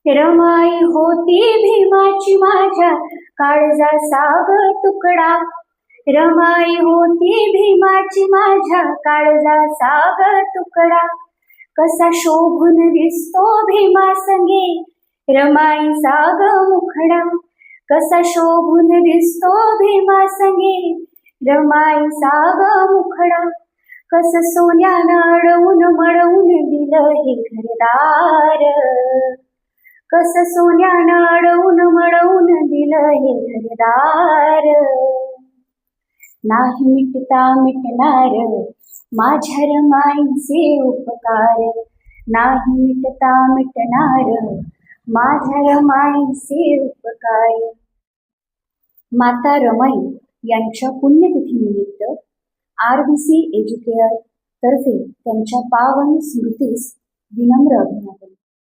रमाई होती भीमाची माझ्या काळजा साग तुकडा. रमाई होती भीमाची माझ्या काळजा साग तुकडा. कसा शोभून दिसतो भीमा संगे रमाई साग मुखडा. कसा शोभून दिसतो भीमा संगे रमाई साग मुखडा. कस सोन्यानं अडवून मळवून दिलं हे घरदार. कस सोन्यानं अडवून मळवून दिलं हे घरदार. नाही मिटता मिटणार माझ्या रमाईचे उपकार. नाही मिटता मिटणार माझ्या रमाईचे उपकार. माता रमाई यांच्या पुण्यतिथीनिमित्त RBC एज्युकेअर तर्फे त्यांच्या पावन स्मृतीस विनम्र अभिवादन.